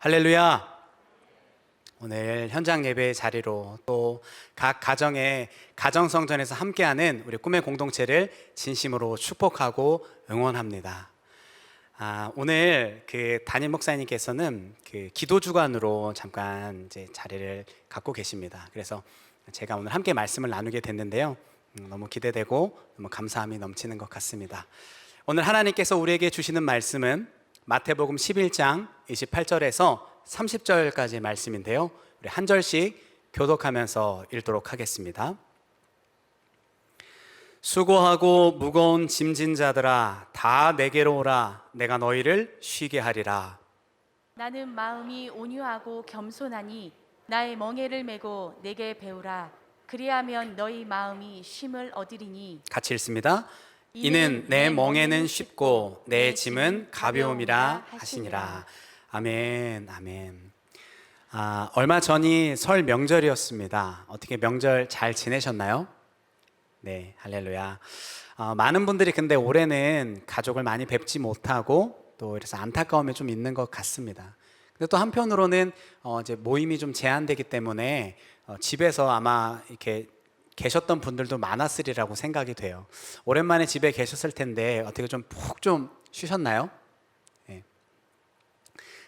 할렐루야. 오늘 현장 예배의 자리로 또 각 가정의 가정성전에서 함께하는 우리 꿈의 공동체를 진심으로 축복하고 응원합니다. 오늘 담임 목사님께서는 기도 주간으로 잠깐 이제 자리를 갖고 계십니다. 그래서 제가 오늘 함께 말씀을 나누게 됐는데요. 너무 기대되고 너무 감사함이 넘치는 것 같습니다. 오늘 하나님께서 우리에게 주시는 말씀은 마태복음 11장 28절에서 30절까지의 말씀인데요. 우리 한 절씩 교독하면서 읽도록 하겠습니다. 수고하고 무거운 짐진 자들아 다 내게로 오라. 내가 너희를 쉬게 하리라. 나는 마음이 온유하고 겸손하니 나의 멍에를 메고 내게 배우라. 그리하면 너희 마음이 쉼을 얻으리니. 같이 읽습니다. 이는 내 멍에는 쉽고 내 짐은 가벼움이라 하시니라. 아멘, 아멘. 얼마 전이 설 명절이었습니다. 어떻게 명절 잘 지내셨나요? 네, 할렐루야. 많은 분들이 근데 올해는 가족을 많이 뵙지 못하고 또 그래서 안타까움이 좀 있는 것 같습니다. 근데 또 한편으로는 이제 모임이 좀 제한되기 때문에 집에서 아마 이렇게 계셨던 분들도 많았으리라고 생각이 돼요. 오랜만에 집에 계셨을 텐데 어떻게 좀 푹 좀 쉬셨나요? 네.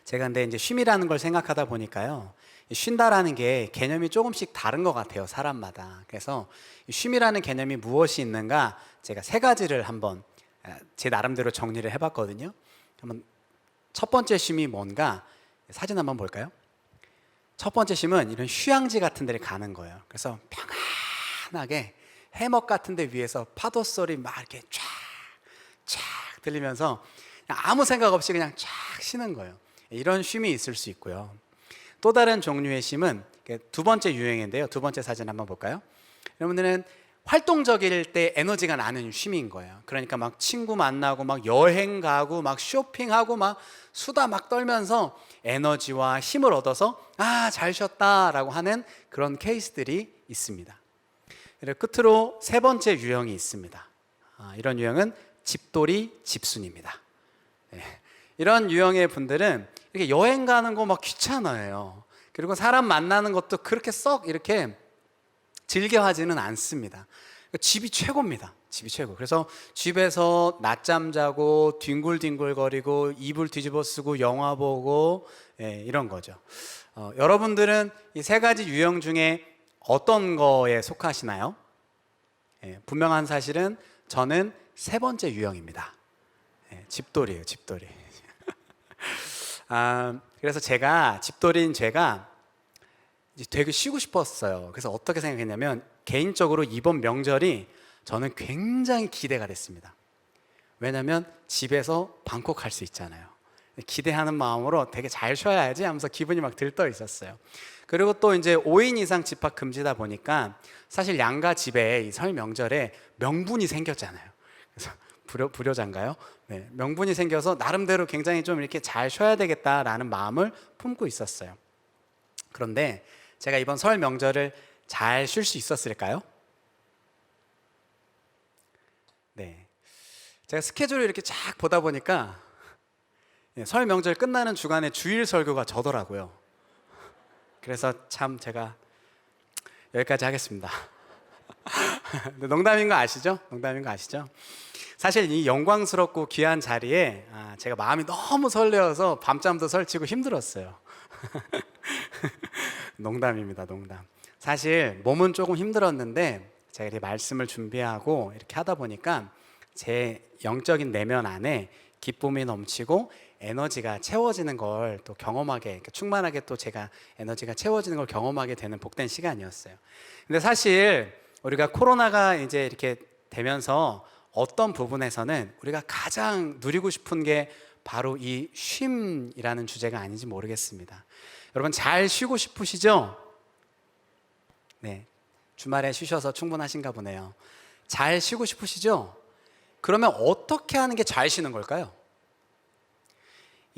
제가 근데 이제 쉼이라는 걸 생각하다 보니까요, 쉰다라는 게 개념이 조금씩 다른 것 같아요, 사람마다. 그래서 쉼이라는 개념이 무엇이 있는가 제가 세 가지를 한번 제 나름대로 정리를 해봤거든요. 한번 첫 번째 쉼이 뭔가 사진 한번 볼까요? 첫 번째 쉼은 이런 휴양지 같은 데를 가는 거예요. 그래서 편안하게 해먹 같은 데 위에서 파도 소리 막 이렇게 쫙 들리면서 그냥 아무 생각 없이 그냥 쫙 쉬는 거예요. 이런 쉼이 있을 수 있고요. 또 다른 종류의 쉼은 두 번째 유행인데요. 두 번째 사진 한번 볼까요? 여러분들은 활동적일 때 에너지가 나는 쉼인 거예요. 그러니까 막 친구 만나고 막 여행 가고 막 쇼핑하고 막 수다 막 떨면서 에너지와 힘을 얻어서 잘 쉬었다라고 하는 그런 케이스들이 있습니다. 그리고 끝으로 세 번째 유형이 있습니다. 이런 유형은 집돌이 집순입니다. 네. 이런 유형의 분들은 이렇게 여행 가는 거 막 귀찮아해요. 그리고 사람 만나는 것도 그렇게 썩 이렇게 즐겨하지는 않습니다. 집이 최고입니다. 집이 최고. 그래서 집에서 낮잠 자고 뒹굴뒹굴거리고 이불 뒤집어 쓰고 영화 보고 이런 거죠. 여러분들은 이 세 가지 유형 중에 어떤 거에 속하시나요? 분명한 사실은 저는 세 번째 유형입니다. 집돌이에요, 집돌이. 그래서 집돌이인 제가 되게 쉬고 싶었어요. 그래서 어떻게 생각했냐면 개인적으로 이번 명절이 저는 굉장히 기대가 됐습니다. 왜냐하면 집에서 방콕 갈 수 있잖아요. 기대하는 마음으로 되게 잘 쉬어야지 하면서 기분이 막 들떠 있었어요. 그리고 또 이제 5인 이상 집합 금지다 보니까 사실 양가 집에 이 설 명절에 명분이 생겼잖아요. 그래서 불효자인가요? 네, 명분이 생겨서 나름대로 굉장히 좀 이렇게 잘 쉬어야 되겠다라는 마음을 품고 있었어요. 그런데 제가 이번 설 명절을 잘 쉴 수 있었을까요? 네, 제가 스케줄을 이렇게 쫙 보다 보니까 설 명절 끝나는 주간에 주일 설교가 저더라고요. 그래서 참 제가 여기까지 하겠습니다. 농담인 거 아시죠? 농담인 거 아시죠? 사실 이 영광스럽고 귀한 자리에 제가 마음이 너무 설레어서 밤잠도 설치고 힘들었어요. 농담입니다, 농담. 사실 몸은 조금 힘들었는데 제가 이렇게 말씀을 준비하고 이렇게 하다 보니까 제 영적인 내면 안에 기쁨이 넘치고 에너지가 채워지는 걸 또 경험하게, 충만하게 또 제가 에너지가 채워지는 걸 경험하게 되는 복된 시간이었어요. 근데 사실 우리가 코로나가 이제 이렇게 되면서 어떤 부분에서는 우리가 가장 누리고 싶은 게 바로 이 쉼이라는 주제가 아닌지 모르겠습니다. 여러분 잘 쉬고 싶으시죠? 네, 주말에 쉬셔서 충분하신가 보네요. 잘 쉬고 싶으시죠? 그러면 어떻게 하는 게 잘 쉬는 걸까요?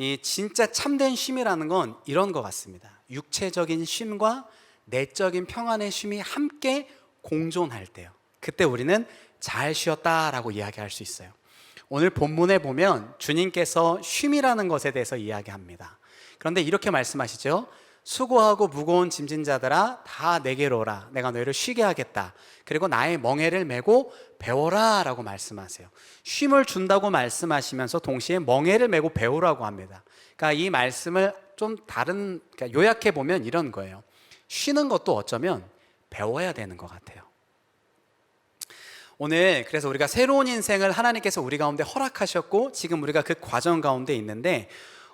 이 진짜 참된 쉼이라는 건 이런 것 같습니다. 육체적인 쉼과 내적인 평안의 쉼이 함께 공존할 때요. 그때 우리는 잘 쉬었다라고 이야기할 수 있어요. 오늘 본문에 보면 주님께서 쉼이라는 것에 대해서 이야기합니다. 그런데 이렇게 말씀하시죠. 수고하고 무거운 짐진 자들아 다 내게로 오라. 내가 너희를 쉬게 하겠다. 그리고 나의 멍에를 메고 배워라 라고 말씀하세요. 쉼을 준다고 말씀하시면서 동시에 멍에를 메고 배우라고 합니다. 그러니까 이 말씀을 좀 그러니까 요약해 보면 이런 거예요. 쉬는 것도 어쩌면 배워야 되는 것 같아요. 오늘 그래서 우리가 새로운 인생을 하나님께서 우리 가운데 허락하셨고 지금 우리가 그 과정 가운데 있는데,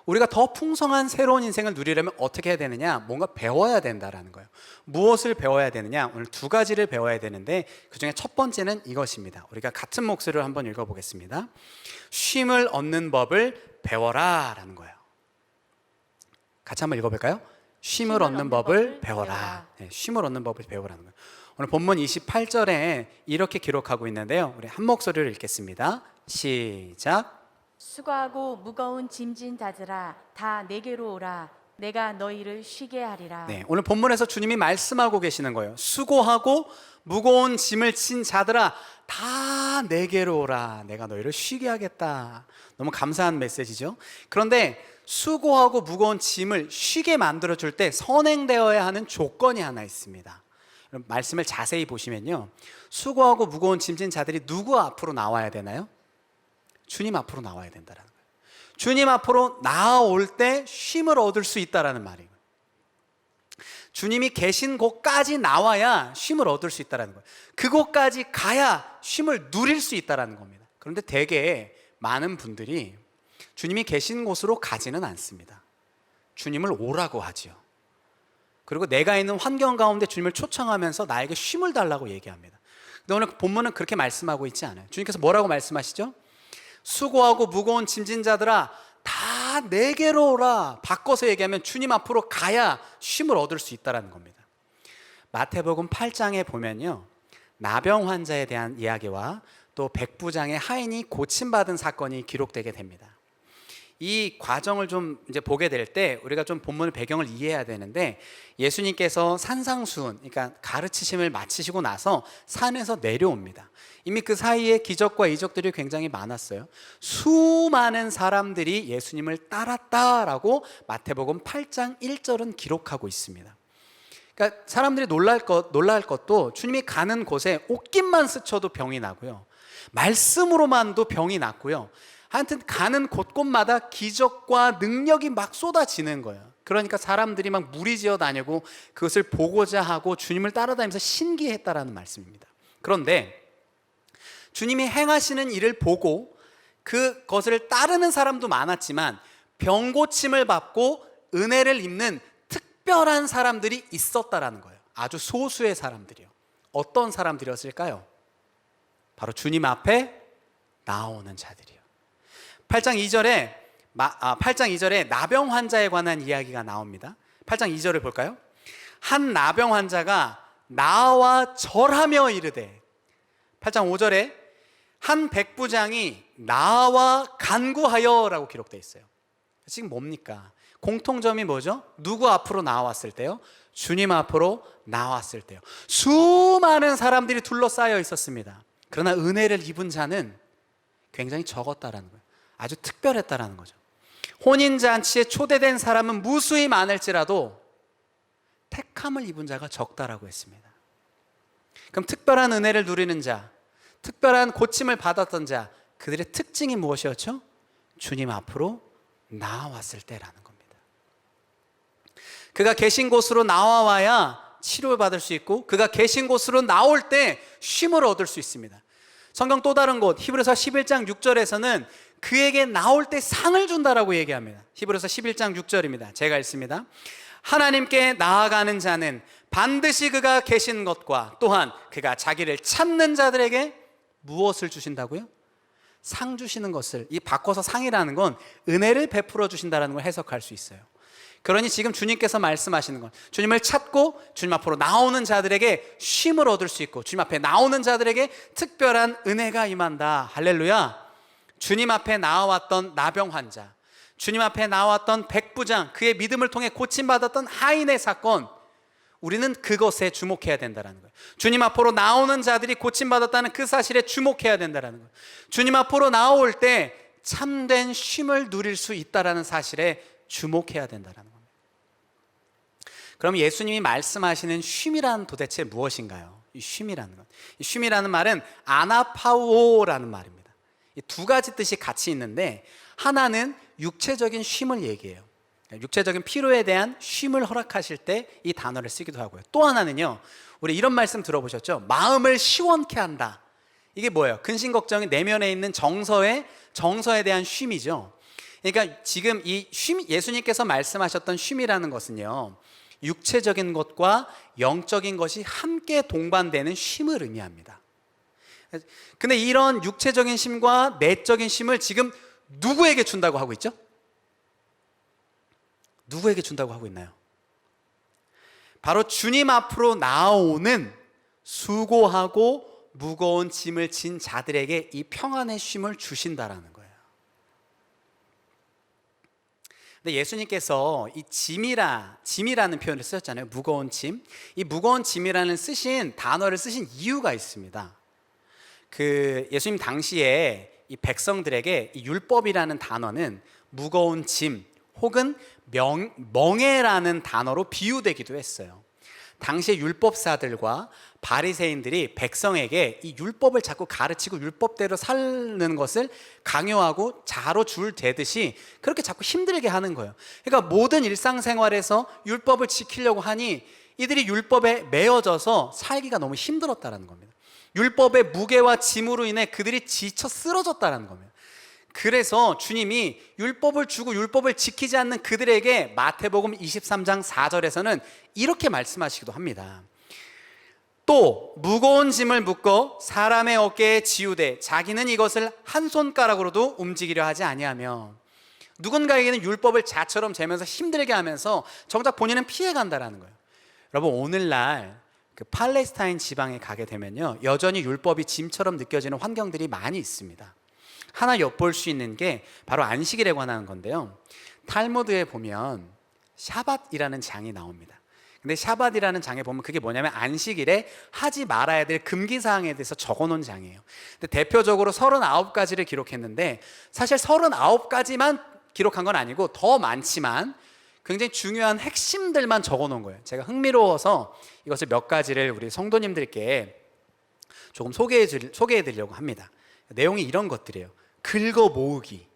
우리가 더 풍성한 새로운 인생을 누리려면 어떻게 해야 되느냐? 뭔가 배워야 된다라는 거예요. 무엇을 배워야 되느냐? 오늘 두 가지를 배워야 되는데 그 중에 첫 번째는 이것입니다. 우리가 같은 목소리로 한번 읽어보겠습니다. 쉼을 얻는 법을 배워라 라는 거예요. 같이 한번 읽어볼까요? 쉼을 얻는 법을 배워라. 네, 쉼을 얻는 법을 배우라는 거예요. 오늘 본문 28절에 이렇게 기록하고 있는데요, 우리 한 목소리로 읽겠습니다. 시작. 수고하고 무거운 짐진 자들아 다 내게로 오라. 내가 너희를 쉬게 하리라. 네, 오늘 본문에서 주님이 말씀하고 계시는 거예요. 수고하고 무거운 짐을 진 자들아 다 내게로 오라. 내가 너희를 쉬게 하겠다. 너무 감사한 메시지죠. 그런데 수고하고 무거운 짐을 쉬게 만들어줄 때 선행되어야 하는 조건이 하나 있습니다. 말씀을 자세히 보시면요, 수고하고 무거운 짐진 자들이 누구 앞으로 나와야 되나요? 주님 앞으로 나와야 된다는 거예요. 주님 앞으로 나아올 때 쉼을 얻을 수 있다는 말이에요. 주님이 계신 곳까지 나와야 쉼을 얻을 수 있다는 거예요. 그곳까지 가야 쉼을 누릴 수 있다는 겁니다. 그런데 되게 많은 분들이 주님이 계신 곳으로 가지는 않습니다. 주님을 오라고 하지요. 그리고 내가 있는 환경 가운데 주님을 초청하면서 나에게 쉼을 달라고 얘기합니다. 근데 오늘 본문은 그렇게 말씀하고 있지 않아요. 주님께서 뭐라고 말씀하시죠? 수고하고 무거운 짐진 자들아 다 내게로 오라. 바꿔서 얘기하면 주님 앞으로 가야 쉼을 얻을 수 있다는 겁니다. 마태복음 8장에 보면요, 나병 환자에 대한 이야기와 또 백부장의 하인이 고침받은 사건이 기록되게 됩니다. 이 과정을 좀 이제 보게 될 때 우리가 좀 본문의 배경을 이해해야 되는데, 예수님께서 산상수훈, 그러니까 가르치심을 마치시고 나서 산에서 내려옵니다. 이미 그 사이에 기적과 이적들이 굉장히 많았어요. 수많은 사람들이 예수님을 따랐다라고 마태복음 8장 1절은 기록하고 있습니다. 그러니까 사람들이 놀랄 것도 주님이 가는 곳에 옷깃만 스쳐도 병이 나고요, 말씀으로만도 병이 났고요, 하여튼 가는 곳곳마다 기적과 능력이 막 쏟아지는 거예요. 그러니까 사람들이 막 무리지어 다니고 그것을 보고자 하고 주님을 따라다니면서 신기했다라는 말씀입니다. 그런데 주님이 행하시는 일을 보고 그것을 따르는 사람도 많았지만 병 고침을 받고 은혜를 입는 특별한 사람들이 있었다라는 거예요. 아주 소수의 사람들이요. 어떤 사람들이었을까요? 바로 주님 앞에 나오는 자들이요. 8장 2절에 나병 환자에 관한 이야기가 나옵니다. 8장 2절을 볼까요? 한 나병 환자가 나와 절하며 이르되, 8장 5절에 한 백부장이 나와 간구하여 라고 기록되어 있어요. 지금 뭡니까? 공통점이 뭐죠? 누구 앞으로 나왔을 때요? 주님 앞으로 나왔을 때요. 수많은 사람들이 둘러싸여 있었습니다. 그러나 은혜를 입은 자는 굉장히 적었다라는 거예요. 아주 특별했다라는 거죠. 혼인잔치에 초대된 사람은 무수히 많을지라도 택함을 입은 자가 적다라고 했습니다. 그럼 특별한 은혜를 누리는 자, 특별한 고침을 받았던 자, 그들의 특징이 무엇이었죠? 주님 앞으로 나와왔을 때라는 겁니다. 그가 계신 곳으로 나와와야 치료를 받을 수 있고, 그가 계신 곳으로 나올 때 쉼을 얻을 수 있습니다. 성경 또 다른 곳 히브리서 11장 6절에서는 그에게 나올 때 상을 준다라고 얘기합니다. 히브리서 11장 6절입니다. 제가 읽습니다. 하나님께 나아가는 자는 반드시 그가 계신 것과 또한 그가 자기를 찾는 자들에게 무엇을 주신다고요? 상 주시는 것을, 이 바꿔서 상이라는 건 은혜를 베풀어 주신다는 걸 해석할 수 있어요. 그러니 지금 주님께서 말씀하시는 건 주님을 찾고 주님 앞으로 나오는 자들에게 쉼을 얻을 수 있고, 주님 앞에 나오는 자들에게 특별한 은혜가 임한다. 할렐루야. 주님 앞에 나와왔던 나병 환자, 주님 앞에 나왔던 백부장, 그의 믿음을 통해 고침받았던 하인의 사건, 우리는 그것에 주목해야 된다는 거예요. 주님 앞으로 나오는 자들이 고침받았다는 그 사실에 주목해야 된다는 거예요. 주님 앞으로 나올 때 참된 쉼을 누릴 수 있다는 사실에 주목해야 된다는 겁니다. 그럼 예수님이 말씀하시는 쉼이란 도대체 무엇인가요? 이 쉼이라는 것. 이 쉼이라는 말은 아나파우오라는 말입니다. 이 두 가지 뜻이 같이 있는데 하나는 육체적인 쉼을 얘기해요. 육체적인 피로에 대한 쉼을 허락하실 때 이 단어를 쓰기도 하고요. 또 하나는요, 우리 이런 말씀 들어보셨죠? 마음을 시원케 한다. 이게 뭐예요? 근심 걱정이 내면에 있는 정서에 대한 쉼이죠. 그러니까 지금 이 쉼, 예수님께서 말씀하셨던 쉼이라는 것은요, 육체적인 것과 영적인 것이 함께 동반되는 쉼을 의미합니다. 근데 이런 육체적인 쉼과 내적인 쉼을 지금 누구에게 준다고 하고 있죠? 누구에게 준다고 하고 있나요? 바로 주님 앞으로 나오는 수고하고 무거운 짐을 진 자들에게 이 평안의 쉼을 주신다라는 거예요. 근데 예수님께서 이 짐이라는 표현을 쓰셨잖아요. 무거운 짐. 이 무거운 짐이라는 단어를 쓰신 이유가 있습니다. 그 예수님 당시에 이 백성들에게 이 율법이라는 단어는 무거운 짐 혹은 멍에라는 단어로 비유되기도 했어요. 당시의 율법사들과 바리새인들이 백성에게 이 율법을 자꾸 가르치고 율법대로 사는 것을 강요하고 자로 줄 대듯이 그렇게 자꾸 힘들게 하는 거예요. 그러니까 모든 일상생활에서 율법을 지키려고 하니 이들이 율법에 매여져서 살기가 너무 힘들었다는 겁니다. 율법의 무게와 짐으로 인해 그들이 지쳐 쓰러졌다는 겁니다. 그래서 주님이 율법을 주고 율법을 지키지 않는 그들에게 마태복음 23장 4절에서는 이렇게 말씀하시기도 합니다. 또 무거운 짐을 묶어 사람의 어깨에 지우되 자기는 이것을 한 손가락으로도 움직이려 하지 아니하며, 누군가에게는 율법을 자처럼 재면서 힘들게 하면서 정작 본인은 피해간다라는 거예요. 여러분, 오늘날 그 팔레스타인 지방에 가게 되면요, 여전히 율법이 짐처럼 느껴지는 환경들이 많이 있습니다. 하나 엿볼 수 있는 게 바로 안식일에 관한 건데요, 탈무드에 보면 샤밧이라는 장이 나옵니다. 근데 샤밧이라는 장에 보면 그게 뭐냐면 안식일에 하지 말아야 될 금기사항에 대해서 적어놓은 장이에요. 근데 대표적으로 39가지를 기록했는데 사실 39가지만 기록한 건 아니고 더 많지만 굉장히 중요한 핵심들만 적어놓은 거예요. 제가 흥미로워서 이것을 몇 가지를 우리 성도님들께 조금 소개해드리려고 합니다. 내용이 이런 것들이에요. 긁어 모으기.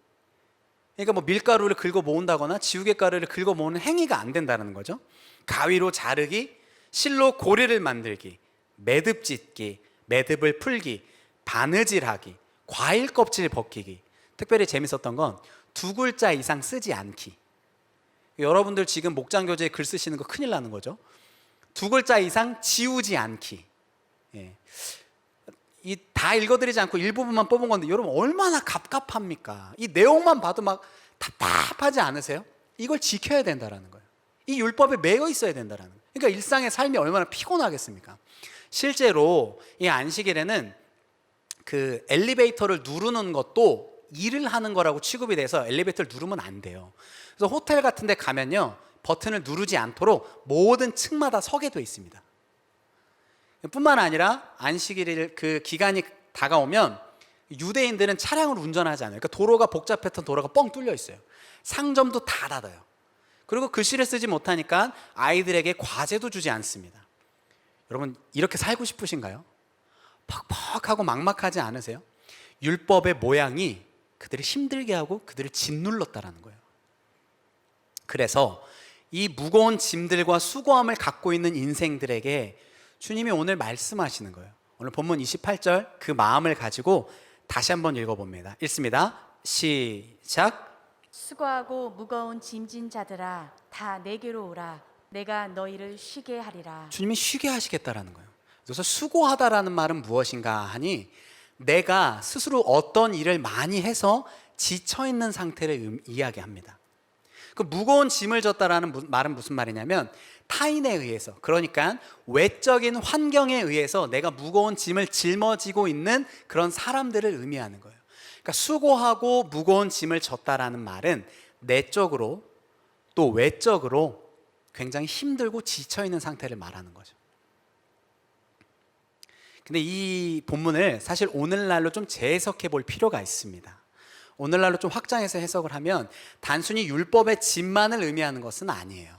그러니까 뭐 밀가루를 긁어 모은다거나 지우개가루를 긁어 모으는 행위가 안 된다는 거죠. 가위로 자르기, 실로 고리를 만들기, 매듭 찢기, 매듭을 풀기, 바느질하기, 과일 껍질 벗기기. 특별히 재밌었던 건 2글자 이상 쓰지 않기. 여러분들 지금 목장교재에 글 쓰시는 거 큰일 나는 거죠. 2글자 이상 지우지 않기. 예. 이 다 읽어드리지 않고 일부분만 뽑은 건데 여러분 얼마나 갑갑합니까? 이 내용만 봐도 막 답답하지 않으세요? 이걸 지켜야 된다라는 거예요. 이 율법에 매여 있어야 된다라는 거예요. 그러니까 일상의 삶이 얼마나 피곤하겠습니까? 실제로 이 안식일에는 그 엘리베이터를 누르는 것도 일을 하는 거라고 취급이 돼서 엘리베이터를 누르면 안 돼요. 그래서 호텔 같은 데 가면요, 버튼을 누르지 않도록 모든 층마다 서게 돼 있습니다. 뿐만 아니라 안식일 그 기간이 다가오면 유대인들은 차량을 운전하지 않아요. 그러니까 도로가 복잡했던 도로가 뻥 뚫려 있어요. 상점도 다 닫아요. 그리고 글씨를 쓰지 못하니까 아이들에게 과제도 주지 않습니다. 여러분, 이렇게 살고 싶으신가요? 퍽퍽하고 막막하지 않으세요? 율법의 모양이 그들을 힘들게 하고 그들을 짓눌렀다라는 거예요. 그래서 이 무거운 짐들과 수고함을 갖고 있는 인생들에게 주님이 오늘 말씀하시는 거예요. 오늘 본문 28절 그 마음을 가지고 다시 한번 읽어봅니다. 읽습니다. 시작. 수고하고 무거운 짐진 자들아 다 내게로 오라. 내가 너희를 쉬게 하리라. 주님이 쉬게 하시겠다라는 거예요. 그래서 수고하다라는 말은 무엇인가 하니 내가 스스로 어떤 일을 많이 해서 지쳐있는 상태를 이야기합니다. 그 무거운 짐을 졌다라는 말은 무슨 말이냐면 타인에 의해서, 그러니까 외적인 환경에 의해서 내가 무거운 짐을 짊어지고 있는 그런 사람들을 의미하는 거예요. 그러니까 수고하고 무거운 짐을 졌다라는 말은 내적으로 또 외적으로 굉장히 힘들고 지쳐 있는 상태를 말하는 거죠. 근데 이 본문을 사실 오늘날로 좀 재해석해 볼 필요가 있습니다. 오늘날로 좀 확장해서 해석을 하면 단순히 율법의 집만을 의미하는 것은 아니에요.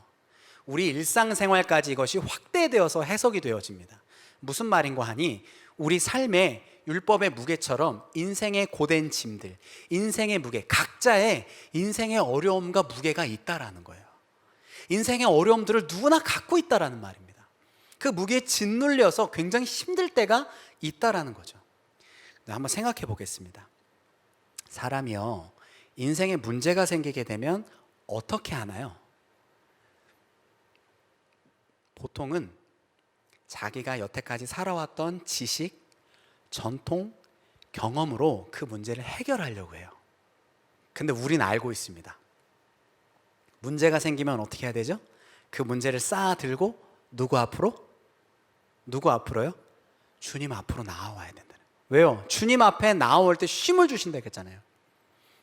우리 일상생활까지 이것이 확대되어서 해석이 되어집니다. 무슨 말인가 하니 우리 삶에 율법의 무게처럼 인생의 고된 짐들, 인생의 무게, 각자의 인생의 어려움과 무게가 있다라는 거예요. 인생의 어려움들을 누구나 갖고 있다라는 말입니다. 그 무게에 짓눌려서 굉장히 힘들 때가 있다라는 거죠. 한번 생각해 보겠습니다. 사람이요, 인생에 문제가 생기게 되면 어떻게 하나요? 보통은 자기가 여태까지 살아왔던 지식, 전통, 경험으로 그 문제를 해결하려고 해요. 근데 우리는 알고 있습니다. 문제가 생기면 어떻게 해야 되죠? 그 문제를 쌓아 들고 누구 앞으로? 누구 앞으로요? 주님 앞으로 나와야 된다. 왜요? 주님 앞에 나올 때 쉼을 주신다고 했잖아요.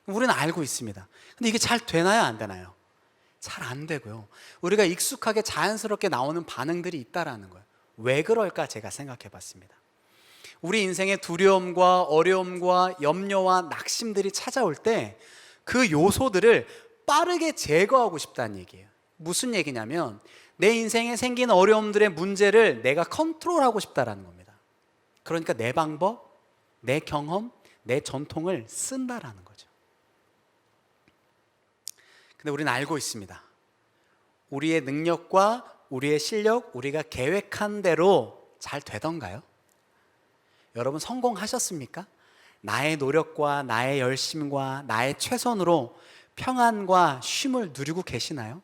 우리는 알고 있습니다. 근데 이게 잘 되나요? 안 되나요? 잘 안 되고요. 우리가 익숙하게 자연스럽게 나오는 반응들이 있다라는 거예요. 왜 그럴까 제가 생각해 봤습니다. 우리 인생의 두려움과 어려움과 염려와 낙심들이 찾아올 때 그 요소들을 빠르게 제거하고 싶다는 얘기예요. 무슨 얘기냐면 내 인생에 생긴 어려움들의 문제를 내가 컨트롤하고 싶다라는 겁니다. 그러니까 내 방법, 내 경험, 내 전통을 쓴다라는 거죠. 근데 우리는 알고 있습니다. 우리의 능력과 우리의 실력, 우리가 계획한 대로 잘 되던가요? 여러분 성공하셨습니까? 나의 노력과 나의 열심과 나의 최선으로 평안과 쉼을 누리고 계시나요?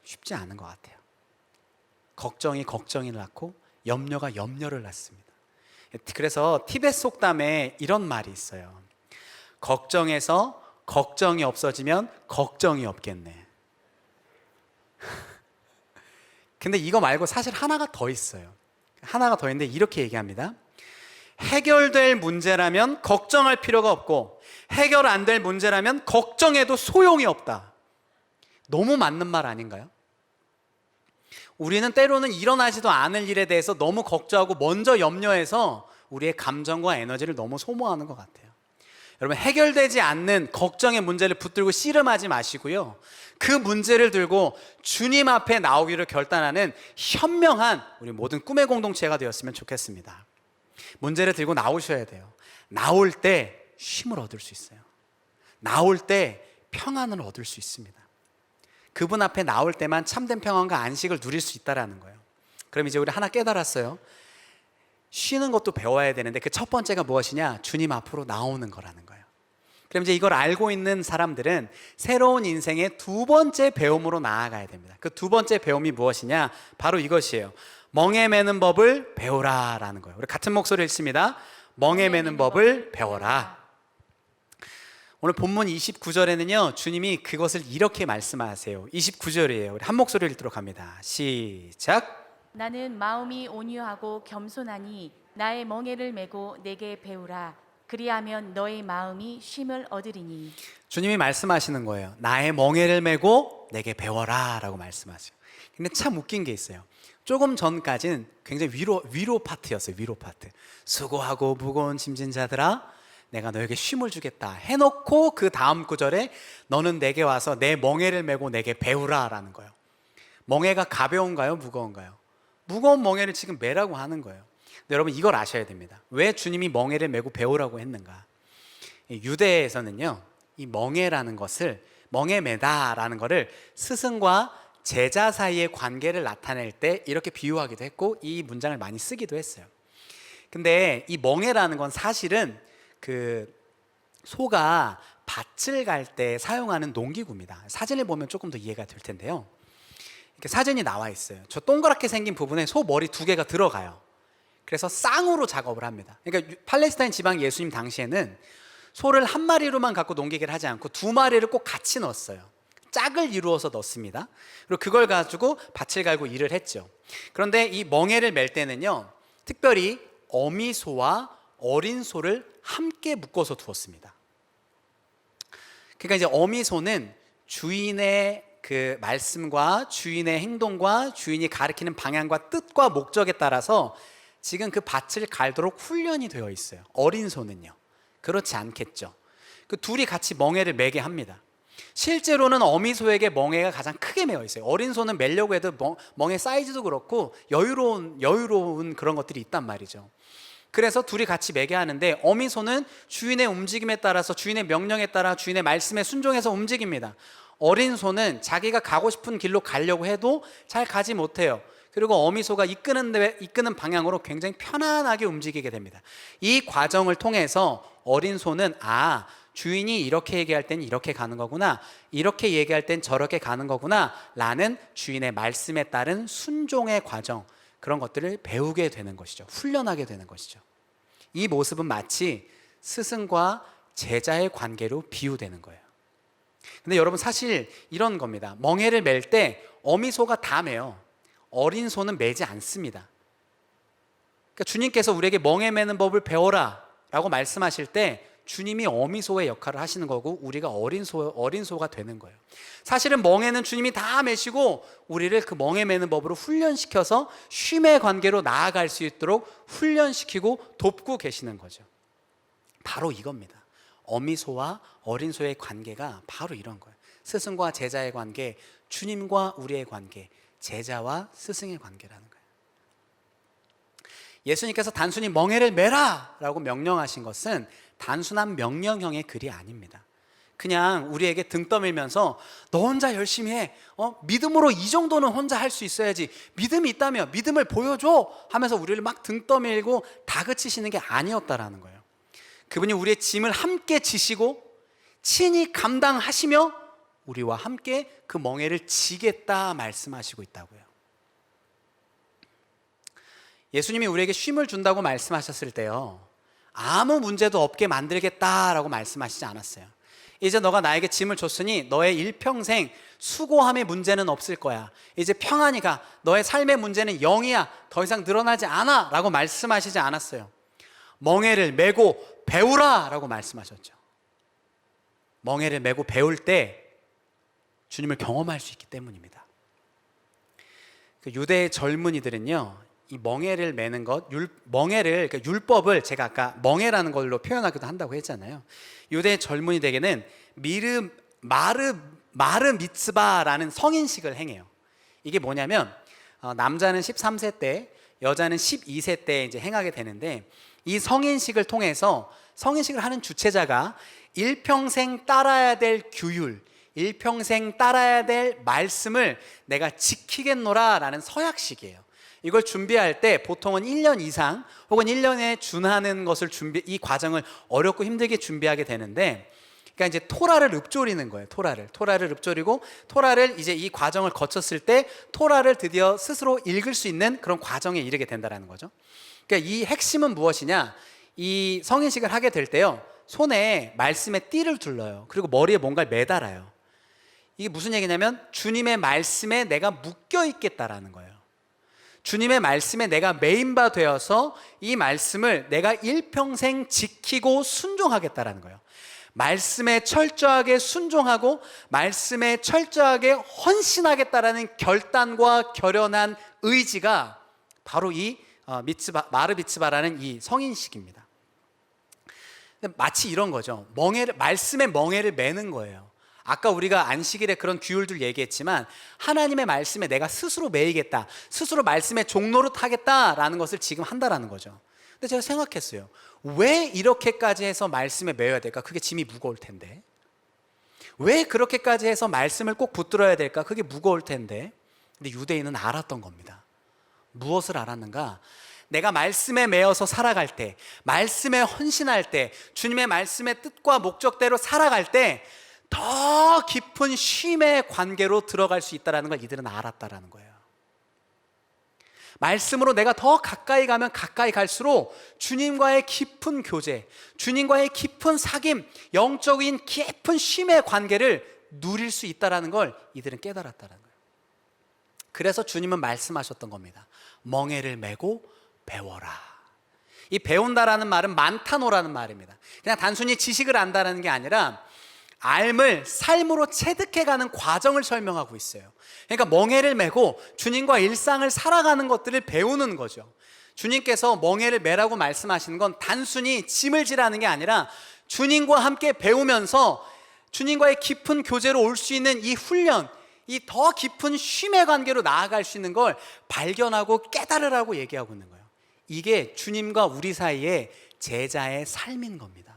쉽지 않은 것 같아요. 걱정이 걱정을 낳고 염려가 염려를 낳습니다. 그래서 티베트 속담에 이런 말이 있어요. 걱정에서 걱정이 없어지면 걱정이 없겠네. 근데 이거 말고 사실 하나가 더 있어요. 하나가 더 있는데 이렇게 얘기합니다. 해결될 문제라면 걱정할 필요가 없고 해결 안 될 문제라면 걱정해도 소용이 없다. 너무 맞는 말 아닌가요? 우리는 때로는 일어나지도 않을 일에 대해서 너무 걱정하고 먼저 염려해서 우리의 감정과 에너지를 너무 소모하는 것 같아요. 여러분 해결되지 않는 걱정의 문제를 붙들고 씨름하지 마시고요. 그 문제를 들고 주님 앞에 나오기를 결단하는 현명한 우리 모든 꿈의 공동체가 되었으면 좋겠습니다. 문제를 들고 나오셔야 돼요. 나올 때 쉼을 얻을 수 있어요. 나올 때 평안을 얻을 수 있습니다. 그분 앞에 나올 때만 참된 평안과 안식을 누릴 수 있다는 거예요. 그럼 이제 우리 하나 깨달았어요. 쉬는 것도 배워야 되는데 그 첫 번째가 무엇이냐? 주님 앞으로 나오는 거라는 거예요. 그럼 이제 이걸 알고 있는 사람들은 새로운 인생의 두 번째 배움으로 나아가야 됩니다. 그 두 번째 배움이 무엇이냐? 바로 이것이에요. 멍에 매는 법을 배우라 라는 거예요. 우리 같은 목소리 읽습니다. 멍에 매는 법을 배워라. 오늘 본문 29절에는요 주님이 그것을 이렇게 말씀하세요. 29절이에요. 우리 한 목소리를 읽도록 합니다. 시작. 나는 마음이 온유하고 겸손하니 나의 멍에를 메고 내게 배우라. 그리하면 너의 마음이 쉼을 얻으리니. 주님이 말씀하시는 거예요. 나의 멍에를 메고 내게 배워라 라고 말씀하세요. 근데 참 웃긴 게 있어요. 조금 전까지는 굉장히 위로 파트였어요. 위로 파트. 수고하고 무거운 짐진 자들아 내가 너에게 쉼을 주겠다 해놓고 그 다음 구절에 너는 내게 와서 내 멍에를 메고 내게 배우라 라는 거예요. 멍에가 가벼운가요? 무거운가요? 무거운 멍에를 지금 메라고 하는 거예요. 근데 여러분 이걸 아셔야 됩니다. 왜 주님이 멍에를 메고 배우라고 했는가? 유대에서는요 이 멍에라는 것을 멍에 메다라는 것을 스승과 제자 사이의 관계를 나타낼 때 이렇게 비유하기도 했고 이 문장을 많이 쓰기도 했어요. 근데 이 멍에라는 건 사실은 그 소가 밭을 갈 때 사용하는 농기구입니다. 사진을 보면 조금 더 이해가 될 텐데요. 이렇게 사진이 나와 있어요. 저 동그랗게 생긴 부분에 소 머리 2개가 들어가요. 그래서 쌍으로 작업을 합니다. 그러니까 팔레스타인 지방 예수님 당시에는 소를 한 마리로만 갖고 농기계를 하지 않고 2마리를 꼭 같이 넣었어요. 짝을 이루어서 넣습니다. 그리고 그걸 가지고 밭을 갈고 일을 했죠. 그런데 이 멍에를 멜 때는요 특별히 어미소와 어린 소를 함께 묶어서 두었습니다. 그러니까 이제 어미소는 주인의 그 말씀과 주인의 행동과 주인이 가리키는 방향과 뜻과 목적에 따라서 지금 그 밭을 갈도록 훈련이 되어 있어요. 어린 소는요. 그렇지 않겠죠. 그 둘이 같이 멍에를 매게 합니다. 실제로는 어미소에게 멍에가 가장 크게 매어 있어요. 어린 소는 매려고 해도 멍에 사이즈도 그렇고 여유로운 그런 것들이 있단 말이죠. 그래서 둘이 같이 매게 하는데 어미소는 주인의 움직임에 따라서 주인의 명령에 따라 주인의 말씀에 순종해서 움직입니다. 어린 소는 자기가 가고 싶은 길로 가려고 해도 잘 가지 못해요. 그리고 어미소가 이끄는 방향으로 굉장히 편안하게 움직이게 됩니다. 이 과정을 통해서 어린 소는 주인이 이렇게 얘기할 땐 이렇게 가는 거구나, 이렇게 얘기할 땐 저렇게 가는 거구나 라는 주인의 말씀에 따른 순종의 과정, 그런 것들을 배우게 되는 것이죠. 훈련하게 되는 것이죠. 이 모습은 마치 스승과 제자의 관계로 비유되는 거예요. 근데 여러분, 사실 이런 겁니다. 멍에를 맬 때 어미소가 다 매요. 어린 소는 매지 않습니다. 그러니까 주님께서 우리에게 멍에 매는 법을 배워라 라고 말씀하실 때 주님이 어미소의 역할을 하시는 거고 우리가 어린 소가 되는 거예요. 사실은 멍에는 주님이 다 매시고 우리를 그 멍에 매는 법으로 훈련시켜서 쉼의 관계로 나아갈 수 있도록 훈련시키고 돕고 계시는 거죠. 바로 이겁니다. 어미소와 어린 소의 관계가 바로 이런 거예요. 스승과 제자의 관계, 주님과 우리의 관계, 제자와 스승의 관계라는 거예요. 예수님께서 단순히 멍에를 매라 라고 명령하신 것은 단순한 명령형의 글이 아닙니다. 그냥 우리에게 등 떠밀면서 너 혼자 열심히 해, 믿음으로 이 정도는 혼자 할 수 있어야지, 믿음이 있다며 믿음을 보여줘 하면서 우리를 막 등 떠밀고 다그치시는 게 아니었다라는 거예요. 그분이 우리의 짐을 함께 지시고 친히 감당하시며 우리와 함께 그 멍에를 지겠다 말씀하시고 있다고요. 예수님이 우리에게 쉼을 준다고 말씀하셨을 때요, 아무 문제도 없게 만들겠다라고 말씀하시지 않았어요. 이제 너가 나에게 짐을 줬으니 너의 일평생 수고함의 문제는 없을 거야. 이제 평안히 가. 너의 삶의 문제는 0이야. 더 이상 늘어나지 않아 라고 말씀하시지 않았어요. 멍에를 메고 배우라 라고 말씀하셨죠. 멍에를 메고 배울 때 주님을 경험할 수 있기 때문입니다. 그 유대의 젊은이들은요, 이 멍에를 매는 것, 그러니까 율법을 제가 아까 멍에라는 걸로 표현하기도 한다고 했잖아요. 유대 젊은이들에게는 마르 미츠바라는 성인식을 행해요. 이게 뭐냐면 남자는 13세 때, 여자는 12세 때 이제 행하게 되는데, 이 성인식을 통해서 성인식을 하는 주체자가 일평생 따라야 될 규율, 일평생 따라야 될 말씀을 내가 지키겠노라라는 서약식이에요. 이걸 준비할 때 보통은 1년 이상 혹은 1년에 준하는 것을 이 과정을 어렵고 힘들게 준비하게 되는데, 그러니까 이제 토라를 읊조리는 거예요. 토라를 읊조리고 토라를 이제 이 과정을 거쳤을 때 토라를 드디어 스스로 읽을 수 있는 그런 과정에 이르게 된다는 거죠. 그러니까 이 핵심은 무엇이냐? 이 성인식을 하게 될 때요, 손에 말씀의 띠를 둘러요. 그리고 머리에 뭔가를 매달아요. 이게 무슨 얘기냐면 주님의 말씀에 내가 묶여 있겠다라는 거예요. 주님의 말씀에 내가 매인바 되어서 이 말씀을 내가 일평생 지키고 순종하겠다라는 거예요. 말씀에 철저하게 순종하고 말씀에 철저하게 헌신하겠다라는 결단과 결연한 의지가 바로 이 마르 미츠바라는 이 성인식입니다. 마치 이런 거죠. 말씀의 멍에를 매는 거예요. 아까 우리가 안식일에 그런 규율들 얘기했지만 하나님의 말씀에 내가 스스로 매이겠다, 스스로 말씀의 종노릇 하겠다라는 것을 지금 한다라는 거죠. 근데 제가 생각했어요. 왜 이렇게까지 해서 말씀에 매여야 될까? 그게 짐이 무거울 텐데. 왜 그렇게까지 해서 말씀을 꼭 붙들어야 될까? 그게 무거울 텐데. 근데 유대인은 알았던 겁니다. 무엇을 알았는가? 내가 말씀에 매여서 살아갈 때, 말씀에 헌신할 때, 주님의 말씀의 뜻과 목적대로 살아갈 때 더 깊은 쉼의 관계로 들어갈 수 있다는 걸 이들은 알았다라는 거예요. 말씀으로 내가 더 가까이 가면 가까이 갈수록 주님과의 깊은 교제, 주님과의 깊은 사귐, 영적인 깊은 쉼의 관계를 누릴 수 있다는 걸 이들은 깨달았다는 거예요. 그래서 주님은 말씀하셨던 겁니다. 멍에를 메고 배워라. 이 배운다라는 말은 만타노라는 말입니다. 그냥 단순히 지식을 안다는 게 아니라 삶을 삶으로 체득해가는 과정을 설명하고 있어요. 그러니까 멍에를 메고 주님과 일상을 살아가는 것들을 배우는 거죠. 주님께서 멍에를 메라고 말씀하시는 건 단순히 짐을 지라는 게 아니라 주님과 함께 배우면서 주님과의 깊은 교제로 올 수 있는 이 훈련, 이 더 깊은 쉼의 관계로 나아갈 수 있는 걸 발견하고 깨달으라고 얘기하고 있는 거예요. 이게 주님과 우리 사이의 제자의 삶인 겁니다.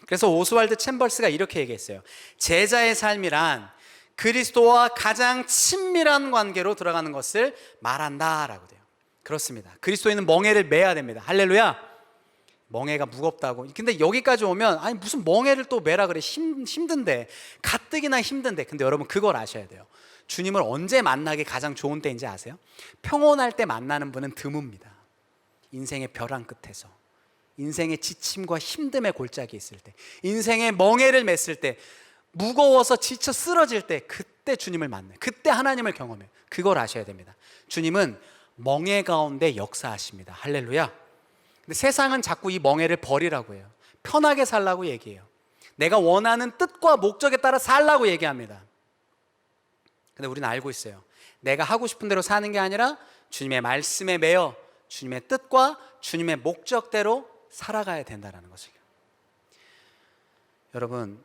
그래서 오스왈드 챔버스가 이렇게 얘기했어요. 제자의 삶이란 그리스도와 가장 친밀한 관계로 들어가는 것을 말한다라고 돼요. 그렇습니다. 그리스도인은 멍에를 메야 됩니다. 할렐루야. 멍에가 무겁다고. 근데 여기까지 오면 아니 무슨 멍에를 또 메라 그래. 힘든데, 가뜩이나 힘든데. 근데 여러분 그걸 아셔야 돼요. 주님을 언제 만나기 가장 좋은 때인지 아세요? 평온할 때 만나는 분은 드뭅니다. 인생의 벼랑 끝에서, 인생의 지침과 힘듦의 골짜기에 있을 때, 인생의 멍에를 맸을 때, 무거워서 지쳐 쓰러질 때, 그때 주님을 만나요. 그때 하나님을 경험해요. 그걸 아셔야 됩니다. 주님은 멍에 가운데 역사하십니다. 할렐루야. 근데 세상은 자꾸 이 멍에를 버리라고 해요. 편하게 살라고 얘기해요. 내가 원하는 뜻과 목적에 따라 살라고 얘기합니다. 근데 우리는 알고 있어요. 내가 하고 싶은 대로 사는 게 아니라 주님의 말씀에 매여 주님의 뜻과 주님의 목적대로 살아가야 된다는 것을. 여러분,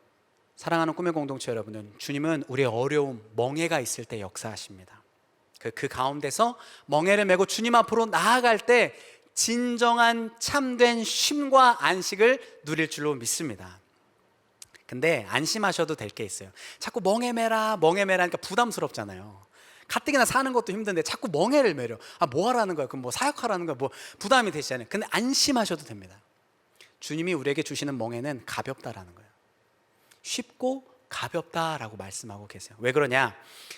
사랑하는 꿈의 공동체 여러분은 주님은 우리의 어려움, 멍에가 있을 때 역사하십니다. 그 가운데서 멍에를 메고 주님 앞으로 나아갈 때 진정한 참된 쉼과 안식을 누릴 줄로 믿습니다. 근데 안심하셔도 될 게 있어요. 자꾸 멍에 메라 하니까 부담스럽잖아요. 가뜩이나 사는 것도 힘든데 자꾸 멍에를 메려. 뭐 하라는 거야? 그럼 뭐 사역하라는 거야? 뭐 부담이 되시잖아요. 근데 안심하셔도 됩니다. 주님이 우리에게 주시는 멍에는 가볍다라는 거예요. 쉽고 가볍다라고 말씀하고 계세요. 왜 그러냐?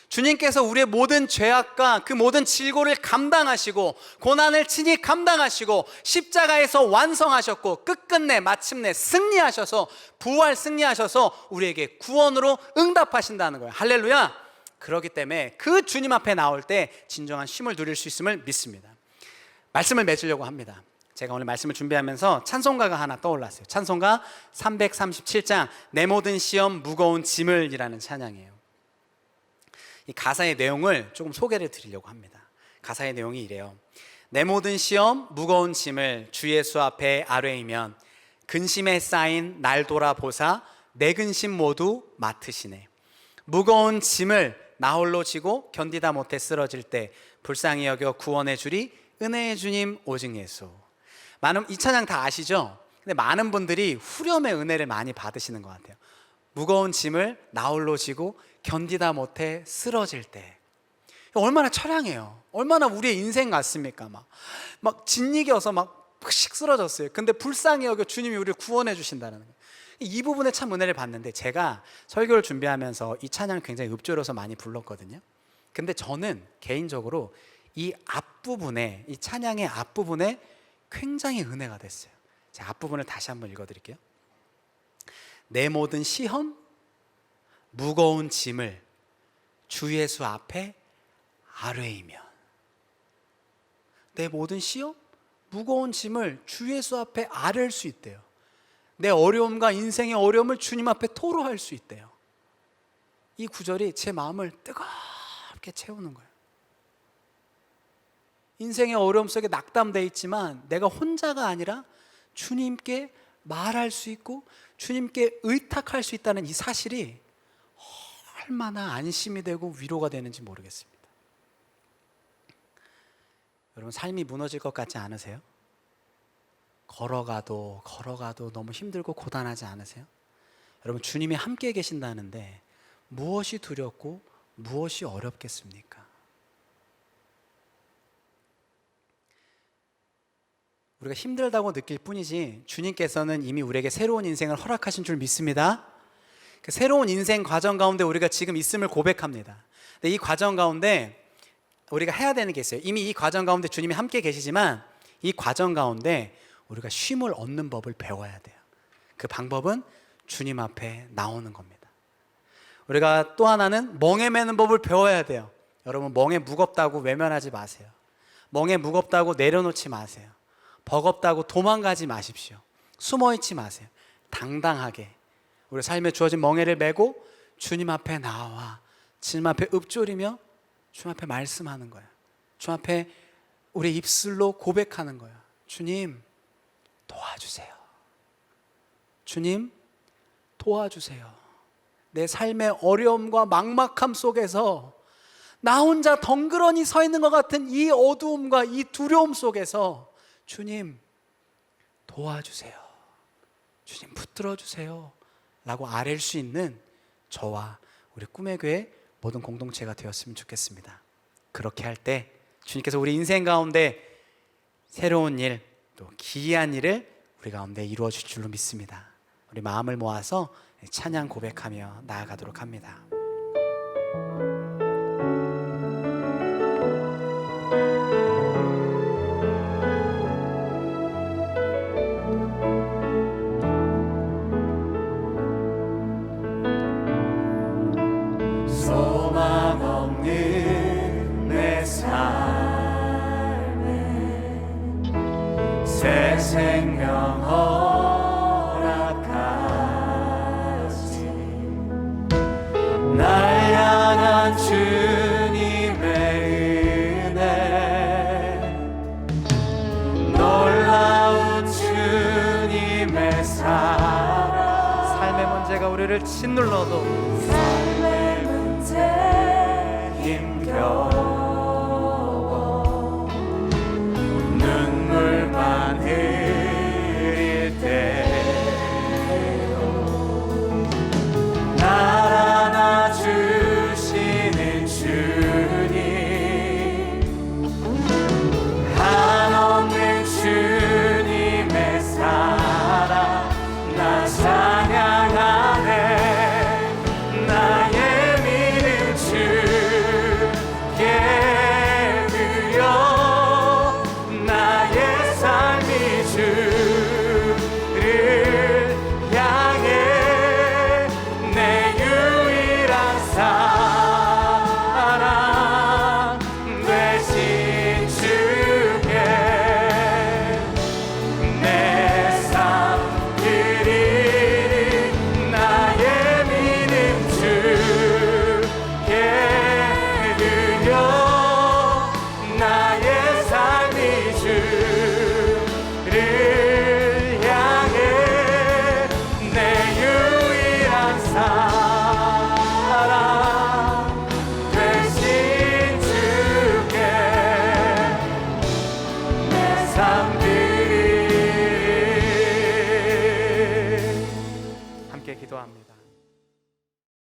주님께서 우리의 모든 죄악과 그 모든 질고를 감당하시고 고난을 친히 감당하시고 십자가에서 완성하셨고 끝끝내 마침내 승리하셔서 부활 승리하셔서 우리에게 구원으로 응답하신다는 거예요. 할렐루야. 그렇기 때문에 그 주님 앞에 나올 때 진정한 쉼을 누릴 수 있음을 믿습니다. 말씀을 맺으려고 합니다. 제가 오늘 말씀을 준비하면서 찬송가가 하나 떠올랐어요. 찬송가 337장 내 모든 시험 무거운 짐을 이라는 찬양이에요. 이 가사의 내용을 조금 소개를 드리려고 합니다. 가사의 내용이 이래요. 내 모든 시험 무거운 짐을 주 예수 앞에 아뢰이면 근심에 쌓인 날 돌아보사 내 근심 모두 맡으시네. 무거운 짐을 나 홀로 지고 견디다 못해 쓰러질 때 불쌍히 여겨 구원해 주리 은혜의 주님 오직 예수. 이 찬양 다 아시죠? 근데 많은 분들이 후렴의 은혜를 많이 받으시는 것 같아요. 무거운 짐을 나 홀로 지고 견디다 못해 쓰러질 때. 얼마나 처량해요. 얼마나 우리의 인생 같습니까? 막 짓이겨서 막 푹씩 쓰러졌어요. 근데 불쌍히 여겨 주님이 우리를 구원해 주신다는 거예요. 이 부분에 참 은혜를 받는데 제가 설교를 준비하면서 이 찬양을 굉장히 읊조려서 많이 불렀거든요. 근데 저는 개인적으로 이 앞부분에, 이 찬양의 앞부분에 굉장히 은혜가 됐어요. 제가 앞부분을 다시 한번 읽어드릴게요. 내 모든 시험, 무거운 짐을 주 예수 앞에 아뢰이면. 내 모든 시험, 무거운 짐을 주 예수 앞에 아뢰일 수 있대요. 내 어려움과 인생의 어려움을 주님 앞에 토로할 수 있대요. 이 구절이 제 마음을 뜨겁게 채우는 거예요. 인생의 어려움 속에 낙담되어 있지만 내가 혼자가 아니라 주님께 말할 수 있고 주님께 의탁할 수 있다는 이 사실이 얼마나 안심이 되고 위로가 되는지 모르겠습니다. 여러분, 삶이 무너질 것 같지 않으세요? 걸어가도 너무 힘들고 고단하지 않으세요? 여러분, 주님이 함께 계신다는데 무엇이 두렵고 무엇이 어렵겠습니까? 우리가 힘들다고 느낄 뿐이지 주님께서는 이미 우리에게 새로운 인생을 허락하신 줄 믿습니다. 그 새로운 인생 과정 가운데 우리가 지금 있음을 고백합니다. 근데 이 과정 가운데 우리가 해야 되는 게 있어요. 이미 이 과정 가운데 주님이 함께 계시지만 이 과정 가운데 우리가 쉼을 얻는 법을 배워야 돼요. 그 방법은 주님 앞에 나오는 겁니다. 우리가 또 하나는 멍에 매는 법을 배워야 돼요. 여러분, 멍에 무겁다고 외면하지 마세요. 멍에 무겁다고 내려놓지 마세요. 버겁다고 도망가지 마십시오. 숨어있지 마세요. 당당하게 우리 삶에 주어진 멍에를 메고 주님 앞에 나와 주님 앞에 읊조리며 주님 앞에 말씀하는 거야. 주님 앞에 우리 입술로 고백하는 거야. 주님 도와주세요. 주님 도와주세요. 내 삶의 어려움과 막막함 속에서 나 혼자 덩그러니 서 있는 것 같은 이 어두움과 이 두려움 속에서 주님 도와주세요. 주님 붙들어 주세요 라고 아뢰일 수 있는 저와 우리 꿈의 교회 모든 공동체가 되었으면 좋겠습니다. 그렇게 할 때 주님께서 우리 인생 가운데 새로운 일, 또 기이한 일을 우리 가운데 이루어 주실 줄로 믿습니다. 우리 마음을 모아서 찬양 고백하며 나아가도록 합니다. 소망 없는 내 삶에 새 생명 허락하시 날 향한 주님의 은혜 놀라운 주님의 사랑 삶의 문제가 우리를 짓눌러도